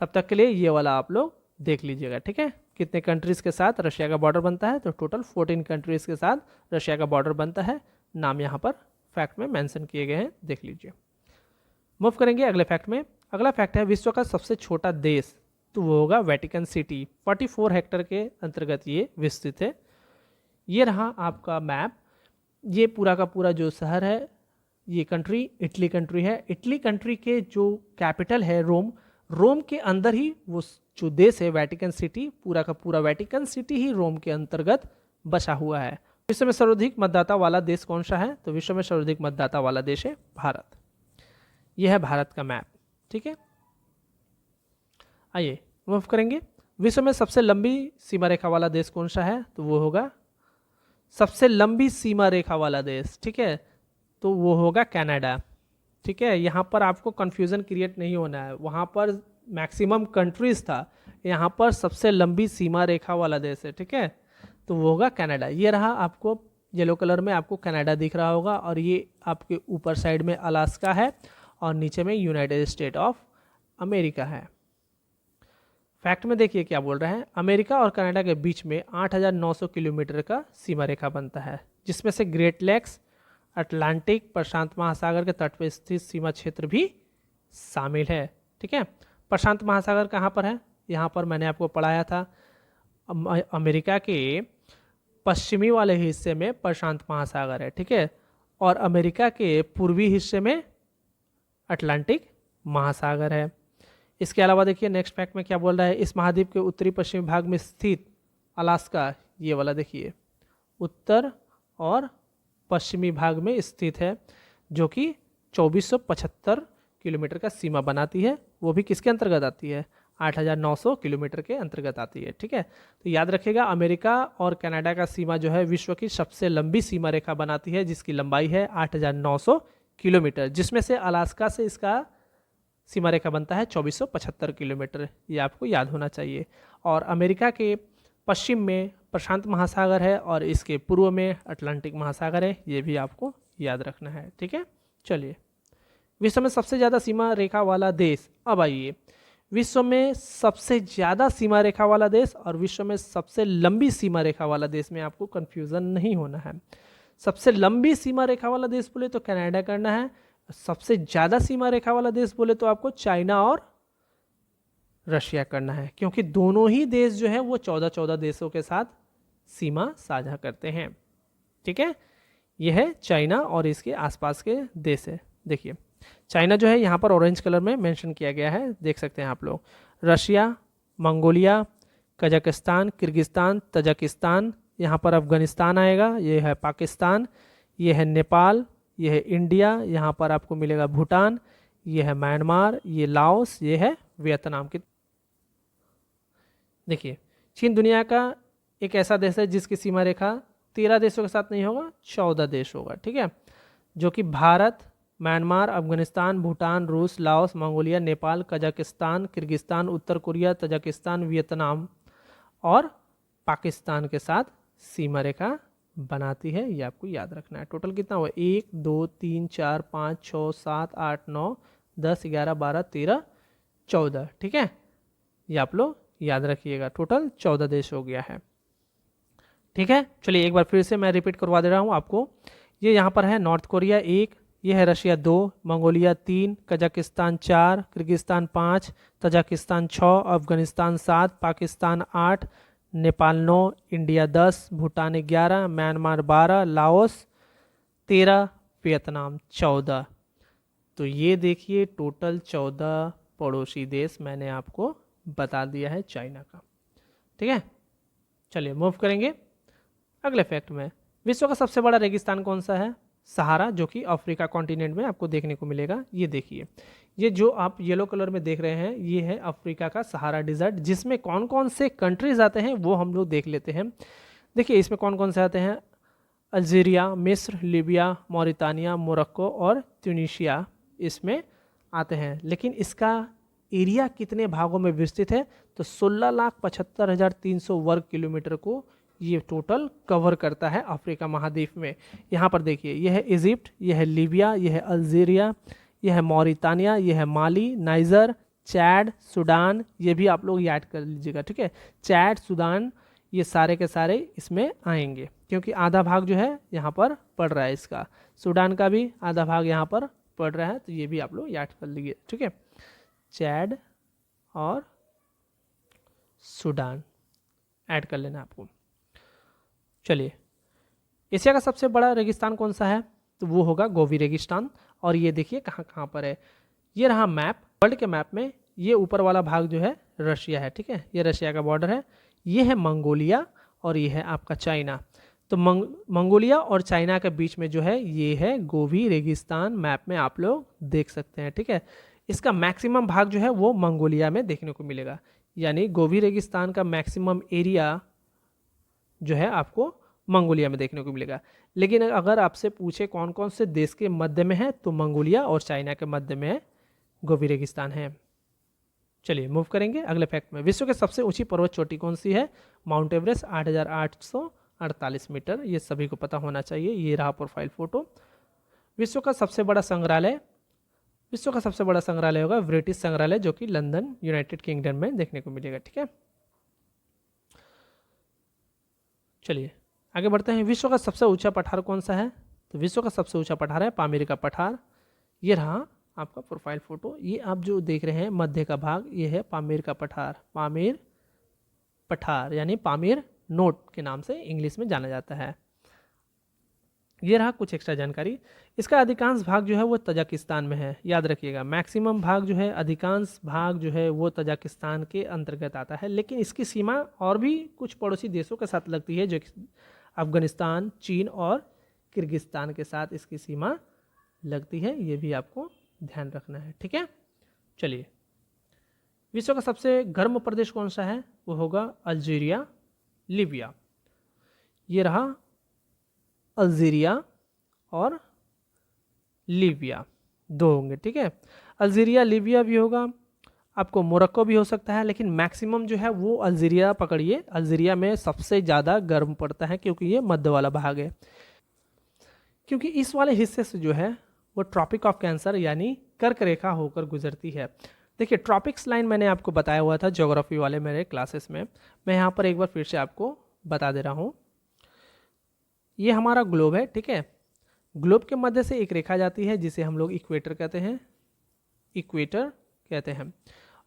तब तक के लिए ये वाला आप लोग देख लीजिएगा, ठीक है। कितने कंट्रीज के साथ रशिया का बॉर्डर बनता है, तो टोटल 14 कंट्रीज के साथ रशिया का बॉर्डर बनता है। नाम यहाँ पर फैक्ट में मेंशन किए गए हैं, देख लीजिए। मूव करेंगे अगले फैक्ट में। अगला फैक्ट है विश्व का सबसे छोटा देश, तो वो होगा वेटिकन सिटी। 44 हेक्टेयर के अंतर्गत ये विस्तृत है। ये रहा आपका मैप। ये पूरा का पूरा जो शहर है, ये कंट्री इटली कंट्री है। इटली कंट्री के जो कैपिटल है रोम, रोम के अंदर ही वो जो देश है वेटिकन सिटी, पूरा का पूरा वेटिकन सिटी ही रोम के अंतर्गत बसा हुआ है। विश्व में सर्वाधिक मतदाता वाला देश कौन सा है, तो विश्व में सर्वाधिक मतदाता वाला देश है भारत। यह है भारत का मैप, ठीक है। आइए मूव करेंगे। विश्व में सबसे लंबी सीमा रेखा वाला देश कौन सा है, तो वो होगा सबसे लंबी सीमा रेखा वाला देश, ठीक है, तो वो होगा कनाडा, ठीक है। यहाँ पर आपको कंफ्यूजन क्रिएट नहीं होना है, वहाँ पर मैक्सिमम कंट्रीज था, यहाँ पर सबसे लंबी सीमा रेखा वाला देश है, ठीक है, तो वो होगा कनाडा। ये रहा, आपको येलो कलर में आपको कनाडा दिख रहा होगा और ये आपके ऊपर साइड में अलास्का है और नीचे में यूनाइटेड स्टेट ऑफ अमेरिका है। फैक्ट में देखिए क्या बोल रहे हैं, अमेरिका और कनाडा के बीच में 8,900 किलोमीटर का सीमा रेखा बनता है, जिसमें से ग्रेट लेक्स, अटलांटिक, प्रशांत महासागर के तट पर स्थित सीमा क्षेत्र भी शामिल है, ठीक है। प्रशांत महासागर कहाँ पर है, यहाँ पर मैंने आपको पढ़ाया था, अमेरिका के पश्चिमी वाले हिस्से में प्रशांत महासागर है, ठीक है, और अमेरिका के पूर्वी हिस्से में अटलांटिक महासागर है। इसके अलावा देखिए नेक्स्ट फैक्ट में क्या बोल रहा है, इस महाद्वीप के उत्तरी पश्चिमी भाग में स्थित अलास्का, ये वाला देखिए उत्तर और पश्चिमी भाग में स्थित है, जो कि 2475 किलोमीटर का सीमा बनाती है। वो भी किसके अंतर्गत आती है, 8,900 किलोमीटर के अंतर्गत आती है, ठीक है। तो याद रखिएगा अमेरिका और कनाडा का सीमा जो है विश्व की सबसे लंबी सीमा रेखा बनाती है, जिसकी लंबाई है 8,900 किलोमीटर, जिसमें से अलास्का से इसका सीमा रेखा बनता है 2475 किलोमीटर, ये आपको याद होना चाहिए। और अमेरिका के पश्चिम में प्रशांत महासागर है और इसके पूर्व में अटलांटिक महासागर है, ये भी आपको याद रखना है, ठीक है। चलिए, विश्व में सबसे ज़्यादा सीमा रेखा वाला देश। अब आइए, विश्व में सबसे ज़्यादा सीमा रेखा वाला देश और विश्व में सबसे लंबी सीमा रेखा वाला देश में आपको कन्फ्यूज़न नहीं होना है। सबसे लंबी सीमा रेखा वाला देश बोले तो कनाडा करना है, सबसे ज़्यादा सीमा रेखा वाला देश बोले तो आपको चाइना और रशिया करना है, क्योंकि दोनों ही देश जो है वो 14-14 देशों के साथ सीमा साझा करते हैं, ठीक है। यह है चाइना और इसके आसपास के देश है। देखिए चाइना जो है यहाँ पर ऑरेंज कलर में मेंशन किया गया है, देख सकते हैं आप लोग। Russia, Mongolia, Kazakhstan, Kyrgyzstan, Tajikistan, यहाँ पर अफगानिस्तान आएगा, ये है पाकिस्तान, ये है नेपाल, ये है इंडिया, यहाँ पर आपको मिलेगा भूटान, ये है म्यांमार, ये लाओस, ये है वियतनाम की। देखिए चीन दुनिया का एक ऐसा देश है जिसकी सीमा रेखा 13 देशों के साथ नहीं होगा, 14 देश होगा, ठीक है, जो कि भारत, म्यांमार, अफगानिस्तान, भूटान, रूस, Laos, Mongolia, Nepal, Kazakhstan, Kyrgyzstan, उत्तर कोरिया, तजाकिस्तान, वियतनाम और पाकिस्तान के साथ सीमा रेखा बनाती है। ये आपको याद रखना है। टोटल कितना हुआ, 1 2 3 4 5 6 7 8 9 10 11 12 13 14, ठीक है, ये आप लोग याद रखिएगा। टोटल 14 देश हो गया है, ठीक है। चलिए एक बार फिर से मैं रिपीट करवा दे रहा हूँ आपको। ये यहाँ पर है नॉर्थ कोरिया 1, ये है Russia 2, Mongolia 3, Kazakhstan 4, Kyrgyzstan 5, Tajikistan 6, Afghanistan 7, Pakistan 8, Nepal 9, India 10, Bhutan 11, Myanmar 12, Laos 13, Vietnam 14। तो ये देखिए टोटल 14 पड़ोसी देश मैंने आपको बता दिया है चाइना का, ठीक है। चलिए मूव करेंगे अगले फैक्ट में। विश्व का सबसे बड़ा रेगिस्तान कौन सा है, सहारा, जो कि अफ्रीका कॉन्टिनेंट में आपको देखने को मिलेगा। ये देखिए, ये जो आप येलो कलर में देख रहे हैं ये है अफ्रीका का सहारा डिजर्ट, जिसमें कौन कौन से कंट्रीज आते हैं वो हम लोग देख लेते हैं। देखिए इसमें कौन कौन से आते हैं, अल्जीरिया, मिस्र, लीबिया, मौरितानिया, मोरक्को और ट्यूनीशिया इसमें आते हैं। लेकिन इसका एरिया कितने भागों में विस्तृत है, तो 16,75,300 वर्ग किलोमीटर को ये टोटल कवर करता है अफ्रीका महाद्वीप में। यहाँ पर देखिए, यह है इजिप्ट, यह है लीबिया, यह है अल्जीरिया, यह है मॉरितानिया, यह है माली, नाइजर, चैड, सूडान, ये भी आप लोग याद कर लीजिएगा, ठीक है। चैड, सूडान, ये सारे के सारे इसमें आएंगे, क्योंकि आधा भाग जो है यहाँ पर पड़ रहा है इसका। सूडान का भी आधा भाग यहाँ पर पड़ रहा है, तो ये भी आप लोग याद कर लीजिए, ठीक है। चैड और सूडान ऐड कर लेना आपको। चलिए, एशिया का सबसे बड़ा रेगिस्तान कौन सा है, तो वो होगा गोबी रेगिस्तान। और ये देखिए कहाँ कहाँ पर है, ये रहा मैप, वर्ल्ड के मैप में ये ऊपर वाला भाग जो है रशिया है, ठीक है, ये रशिया का बॉर्डर है। ये है मंगोलिया और ये है आपका चाइना। तो मंगोलिया और चाइना के बीच में जो है ये है गोबी रेगिस्तान, मैप में आप लोग देख सकते हैं, ठीक है। इसका मैक्सिमम भाग जो है वो मंगोलिया में देखने को मिलेगा, यानी गोबी रेगिस्तान का मैक्सिमम एरिया जो है आपको मंगोलिया में देखने को मिलेगा। लेकिन अगर आपसे पूछे कौन कौन से देश के मध्य में है, तो मंगोलिया और चाइना के मध्य में गोबी रेगिस्तान है। चलिए मूव करेंगे अगले फैक्ट में। विश्व की सबसे ऊंची पर्वत चोटी कौन सी है, माउंट एवरेस्ट 8,848 मीटर, ये सभी को पता होना चाहिए। ये रहा प्रोफाइल फोटो। विश्व का सबसे बड़ा संग्रहालय, विश्व का सबसे बड़ा संग्रहालय होगा ब्रिटिश संग्रहालय, जो कि लंदन यूनाइटेड किंगडम में देखने को मिलेगा, ठीक है। चलिए आगे बढ़ते हैं। विश्व का सबसे ऊंचा पठार कौन सा है, तो विश्व का सबसे ऊंचा पठार है पामीर का पठार। ये रहा आपका प्रोफाइल फोटो। ये आप जो देख रहे हैं मध्य का भाग, ये है पामीर का पठार, पामीर पठार यानी पामीर नोट के नाम से इंग्लिश में जाना जाता है। ये रहा कुछ एक्स्ट्रा जानकारी। इसका अधिकांश भाग जो है वो तजाकिस्तान में है, याद रखिएगा। मैक्सिमम भाग जो है, अधिकांश भाग जो है वो तजाकिस्तान के अंतर्गत आता है, लेकिन इसकी सीमा और भी कुछ पड़ोसी देशों के साथ लगती है, जो अफगानिस्तान, चीन और किर्गिस्तान के साथ इसकी सीमा लगती है। ये भी आपको ध्यान रखना है, ठीक है। चलिए, विश्व का सबसे गर्म प्रदेश कौन सा है, वो होगा अल्जीरिया, लीबिया। ये रहा अल्जीरिया और लीबिया, दो होंगे, ठीक है। अल्जीरिया लीबिया भी होगा, आपको मोरक्को भी हो सकता है, लेकिन मैक्सिमम जो है वो अल्जीरिया पकड़िए। अल्जीरिया में सबसे ज़्यादा गर्म पड़ता है, क्योंकि ये मध्य वाला भाग है। क्योंकि इस वाले हिस्से से जो है वो ट्रॉपिक ऑफ कैंसर यानी कर्क रेखा होकर गुजरती है। देखिए, ट्रॉपिक्स लाइन मैंने आपको बताया हुआ था ज्योग्राफी वाले मेरे क्लासेस में, मैं यहाँ पर एक बार फिर से आपको बता दे रहा हूँ। ये हमारा ग्लोब है, ठीक है। ग्लोब के मध्य से एक रेखा जाती है जिसे हम लोग इक्वेटर कहते हैं, इक्वेटर कहते हैं।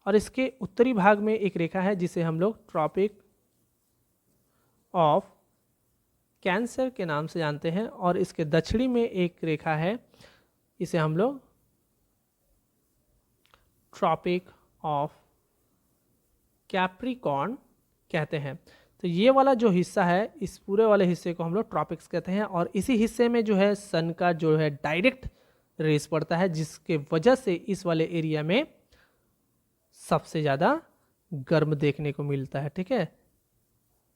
और इसके उत्तरी भाग में एक रेखा है जिसे हम लोग ट्रॉपिक ऑफ कैंसर के नाम से जानते हैं। और इसके दक्षिणी में एक रेखा है, इसे हम लोग ट्रॉपिक ऑफ कैप्रिकॉर्न कहते हैं। तो ये वाला जो हिस्सा है, इस पूरे वाले हिस्से को हम लोग ट्रॉपिक्स कहते हैं। और इसी हिस्से में जो है सन का जो है डायरेक्ट रेस पड़ता है, जिसके वजह से इस वाले एरिया में सबसे ज़्यादा गर्म देखने को मिलता है, ठीक है।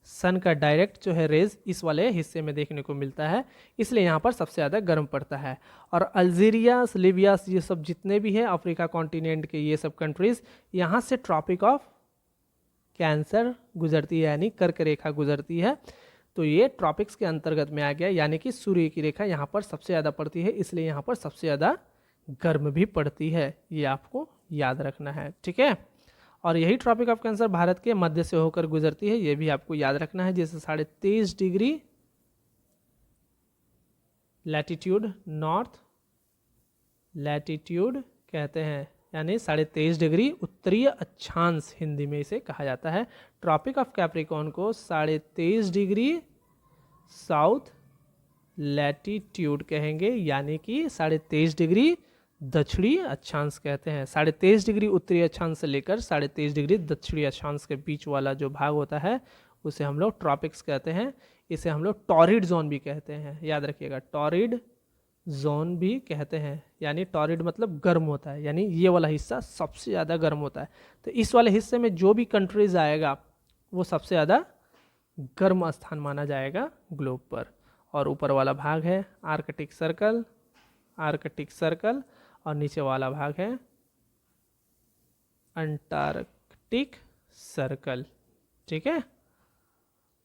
सन का डायरेक्ट जो है रेज इस वाले हिस्से में देखने को मिलता है, इसलिए यहाँ पर सबसे ज़्यादा गर्म पड़ता है। और अल्जीरिया, लीबिया, ये सब जितने भी हैं अफ्रीका कॉन्टिनेंट के, ये सब कंट्रीज, यहाँ से ट्रॉपिक ऑफ कैंसर गुजरती है, यानी कर्क रेखा गुजरती है। तो ये ट्रॉपिक्स के अंतर्गत में आ गया, यानी कि सूर्य की रेखा यहाँ पर सबसे ज़्यादा पड़ती है, इसलिए यहाँ पर सबसे ज़्यादा गर्म भी पड़ती है। ये आपको याद रखना है, ठीक है। और यही ट्रॉपिक ऑफ कैंसर भारत के मध्य से होकर गुजरती है, ये भी आपको याद रखना है। जैसे 23.5 डिग्री लैटिट्यूड नॉर्थ लैटिट्यूड कहते हैं, यानी 23.5 डिग्री उत्तरीय अक्षांश हिंदी में इसे कहा जाता है। ट्रॉपिक ऑफ कैप्रिकॉर्न को 23.5 डिग्री साउथ लैटिट्यूड कहेंगे, यानी कि 23.5 डिग्री दक्षिणी अक्षांश कहते हैं। 23.5 डिग्री उत्तरी अक्षांश से लेकर 23.5 डिग्री दक्षिणी अक्षांश के बीच वाला जो भाग होता है उसे हम लोग ट्रॉपिक्स कहते हैं। इसे हम लोग टॉरिड जोन भी कहते हैं, याद रखिएगा, टॉरिड जोन भी कहते हैं। यानी टॉरिड मतलब गर्म होता है, यानी ये वाला हिस्सा सबसे ज़्यादा गर्म होता है। तो इस वाले हिस्से में जो भी कंट्रीज आएगा वो सबसे ज़्यादा गर्म स्थान माना जाएगा ग्लोब पर। और ऊपर वाला भाग है आर्कटिक सर्कल, आर्कटिक सर्कल, और नीचे वाला भाग है अंटार्कटिक सर्कल। ठीक है,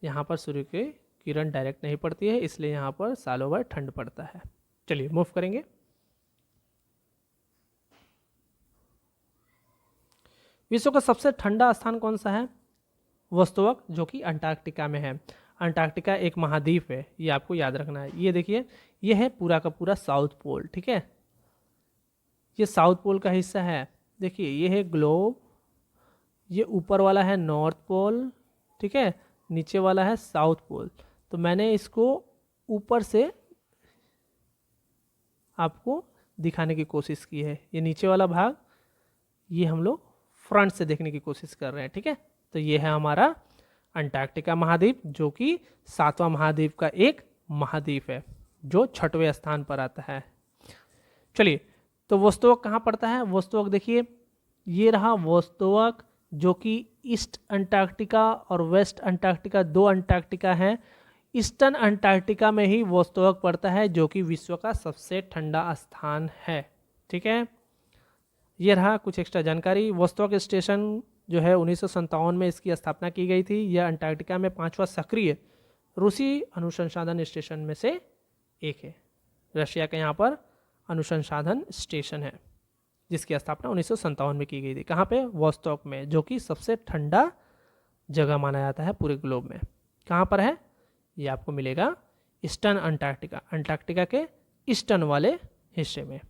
यहाँ पर सूर्य की किरण डायरेक्ट नहीं पड़ती है, इसलिए यहाँ पर सालों भर ठंड पड़ता है। चलिए मूव करेंगे। विश्व का सबसे ठंडा स्थान कौन सा है? वोस्तोवक, जो कि अंटार्कटिका में है। अंटार्कटिका एक महाद्वीप है, ये आपको याद रखना है। ये देखिए, ये है पूरा का पूरा साउथ पोल। ठीक है, ये साउथ पोल का हिस्सा है। देखिए, ये है ग्लोब, ये ऊपर वाला है नॉर्थ पोल, ठीक है, नीचे वाला है साउथ पोल। तो मैंने इसको ऊपर से आपको दिखाने की कोशिश की है। ये नीचे वाला भाग, ये हम लोग फ्रंट से देखने की कोशिश कर रहे हैं। ठीक है, तो ये है हमारा अंटार्कटिका महाद्वीप, जो कि 7वां महाद्वीप का एक महाद्वीप है, जो 6वें स्थान पर आता है। चलिए, तो वोस्तोवक कहाँ पड़ता है? वोस्तोवक देखिए, ये रहा वोस्तोवक, जो कि ईस्ट अंटार्कटिका और वेस्ट अंटार्कटिका, 2 अंटार्कटिका हैं। ईस्टर्न अंटार्कटिका में ही वोस्तोवक पड़ता है, जो कि विश्व का सबसे ठंडा स्थान है। ठीक है, ये रहा कुछ एक्स्ट्रा जानकारी। वोस्तोवक स्टेशन जो है 1957 में इसकी स्थापना की गई थी। यह अंटार्कटिका में 5वां सक्रिय रूसी अनुसंधान स्टेशन में से एक है। रशिया का यहाँ पर अनुसंधान स्टेशन है, जिसकी स्थापना 1957 में की गई थी। कहाँ पे? वोस्तोवक में, जो कि सबसे ठंडा जगह माना जाता है पूरे ग्लोब में। कहाँ पर है? ये आपको मिलेगा ईस्टर्न अंटार्कटिका, अंटार्कटिका के ईस्टर्न वाले हिस्से में।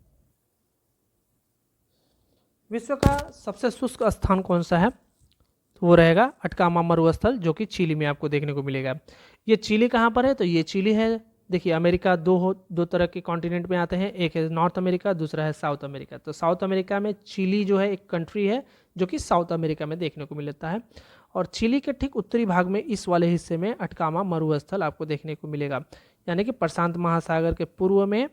विश्व का सबसे शुष्क स्थान कौन सा है? तो वो रहेगा अटकामा मरुस्थल, जो कि चिली में आपको देखने को मिलेगा। ये चिली कहाँ पर है? तो ये चिली है। देखिए, अमेरिका दो तरह के कॉन्टिनेंट में आते हैं, एक है नॉर्थ अमेरिका, दूसरा है साउथ अमेरिका। तो साउथ अमेरिका में चिली जो है एक कंट्री है, जो कि साउथ अमेरिका में देखने को मिलता है। और चिली के ठीक उत्तरी भाग में इस वाले हिस्से में अटकामा मरुस्थल आपको देखने को मिलेगा। यानी कि प्रशांत महासागर के पूर्व में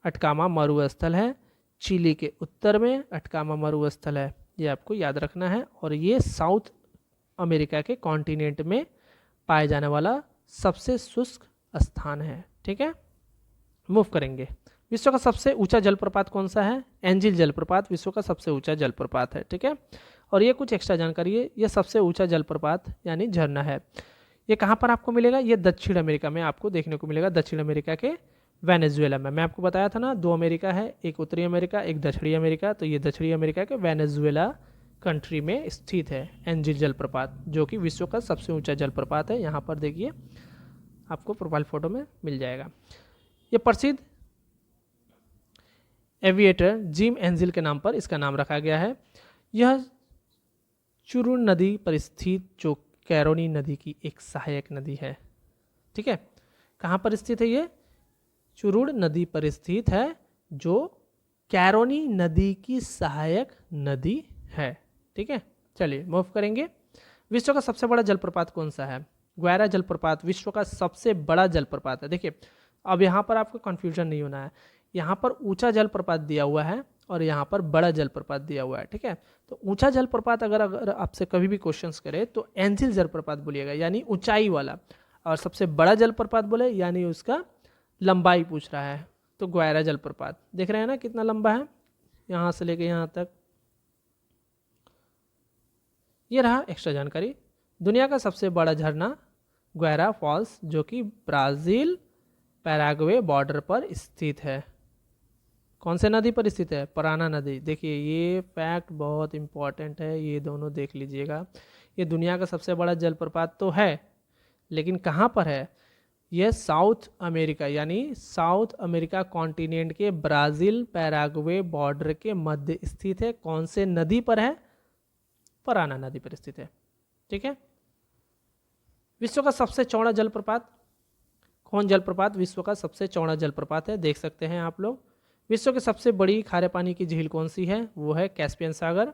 अटकामा मरुस्थल है, चिली के उत्तर में अटकामा मरुस्थल है। ये आपको याद रखना है। और ये साउथ अमेरिका के कॉन्टिनेंट में पाए जाने वाला सबसे शुष्क स्थान है। ठीक है, मूव करेंगे। विश्व का सबसे ऊंचा जलप्रपात कौन सा है? एंजिल जलप्रपात विश्व का सबसे ऊंचा जलप्रपात है। ठीक है, और ये कुछ एक्स्ट्रा जानकारी है। ये सबसे ऊंचा जलप्रपात यानी झरना है। ये कहाँ पर आपको मिलेगा? ये दक्षिण अमेरिका में आपको देखने को मिलेगा, दक्षिण अमेरिका के वेनेजुएला में। मैं आपको बताया था ना, 2 अमेरिका है, एक उत्तरी अमेरिका, एक दक्षिणी अमेरिका। तो ये दक्षिणी अमेरिका के वेनेजुएला कंट्री में स्थित है एंजिल जलप्रपात, जो कि विश्व का सबसे ऊंचा जलप्रपात है। यहाँ पर देखिए, आपको प्रोफाइल फोटो में मिल जाएगा। ये प्रसिद्ध एविएटर जिम एंजिल के नाम पर इसका नाम रखा गया है। यह चुरुण नदी पर स्थित, जो कैरोनी नदी की एक सहायक नदी है। ठीक है, कहाँ पर स्थित है? ये चुरुण नदी पर स्थित है, जो कैरोनी नदी की सहायक नदी है। ठीक है, चलिए मूव करेंगे। विश्व का सबसे बड़ा जलप्रपात कौन सा है? ग्वारा जलप्रपात विश्व का सबसे बड़ा जलप्रपात है। देखिए, अब यहाँ पर आपको कंफ्यूजन नहीं होना है। यहाँ पर ऊंचा जलप्रपात दिया हुआ है और यहाँ पर बड़ा जलप्रपात दिया हुआ है। ठीक है, तो ऊंचा जलप्रपात अगर आपसे कभी भी क्वेश्चंस करे तो एंजिल जलप्रपात बोलिएगा, यानी ऊंचाई वाला। और सबसे बड़ा जलप्रपात बोले यानी उसका लंबाई पूछ रहा है, तो ग्वारा जलप्रपात। देख रहे हैं ना कितना लंबा है, यहाँ से लेके यहाँ तक। ये रहा एक्स्ट्रा जानकारी। दुनिया का सबसे बड़ा झरना ग्वारा फॉल्स, जो कि ब्राज़ील पैराग्वे बॉर्डर पर स्थित है। कौन से नदी पर स्थित है? पराना नदी। देखिए, ये फैक्ट बहुत इंपॉर्टेंट है, ये दोनों देख लीजिएगा। ये दुनिया का सबसे बड़ा जलप्रपात तो है, लेकिन कहाँ पर है? यह साउथ अमेरिका, यानी साउथ अमेरिका कॉन्टिनेंट के ब्राज़ील पैराग्वे बॉर्डर के मध्य स्थित है। कौन से नदी पर है? पराना नदी पर स्थित है। ठीक है, विश्व का सबसे चौड़ा जलप्रपात कौन जलप्रपात विश्व का सबसे चौड़ा जलप्रपात है? देख सकते हैं आप लोग। विश्व की सबसे बड़ी खारे पानी की झील कौन सी है? वो है कैस्पियन सागर।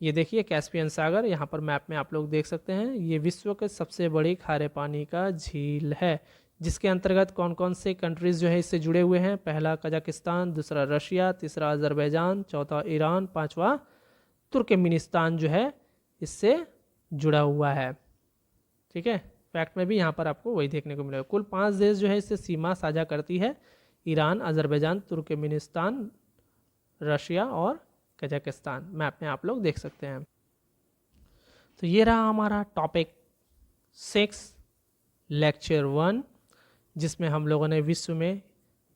ये देखिए कैस्पियन सागर, यहाँ पर मैप में आप लोग देख सकते हैं। ये विश्व के सबसे बड़ी खारे पानी का झील है, जिसके अंतर्गत कौन कौन से कंट्रीज जो है इससे जुड़े हुए हैं? पहला कजाकिस्तान, दूसरा रशिया, तीसरा अजरबैजान, चौथा ईरान, पांचवा तुर्कमेनिस्तान जो है इससे जुड़ा हुआ है। ठीक है, फैक्ट में भी यहाँ पर आपको वही देखने को मिलेगा। कुल 5 देश जो है इससे सीमा साझा करती है, ईरान, अजरबैजान, तुर्कमेनिस्तान, रशिया और कजाकिस्तान। मैप में आप लोग देख सकते हैं। तो ये रहा हमारा टॉपिक 6 लेक्चर 1, जिसमें हम लोगों ने विश्व में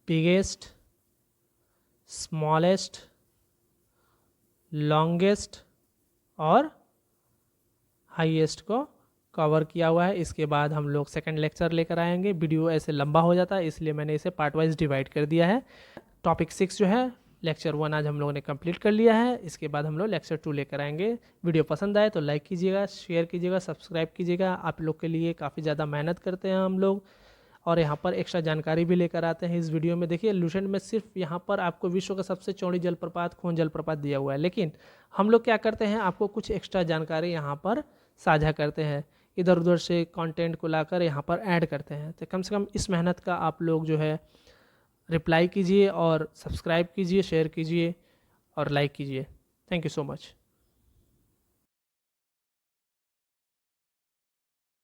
बिगेस्ट, स्मॉलेस्ट, लॉन्गेस्ट और हाईएस्ट को कवर किया हुआ है। इसके बाद हम लोग सेकंड लेक्चर लेकर आएंगे। वीडियो ऐसे लंबा हो जाता है, इसलिए मैंने इसे पार्ट वाइज डिवाइड कर दिया है। टॉपिक 6 जो है लेक्चर 1 आज हम लोगों ने कंप्लीट कर लिया है। इसके बाद हम लोग लेक्चर 2 लेकर आएंगे। वीडियो पसंद आए तो लाइक कीजिएगा, शेयर कीजिएगा, सब्सक्राइब कीजिएगा। आप लोग के लिए काफ़ी ज़्यादा मेहनत करते हैं हम लोग, और यहाँ पर एक्स्ट्रा जानकारी भी लेकर आते हैं इस वीडियो में। देखिए लुसेंट में सिर्फ यहाँ पर आपको विश्व का सबसे चौड़ी जलप्रपात खून जलप्रपात दिया हुआ है, लेकिन हम लोग क्या करते हैं, आपको कुछ एक्स्ट्रा जानकारी यहाँ पर साझा करते हैं, इधर उधर से कंटेंट को लाकर यहाँ पर ऐड करते हैं। तो कम से कम इस मेहनत का आप लोग जो है रिप्लाई कीजिए और सब्सक्राइब कीजिए, शेयर कीजिए और लाइक कीजिए। Thank you so much.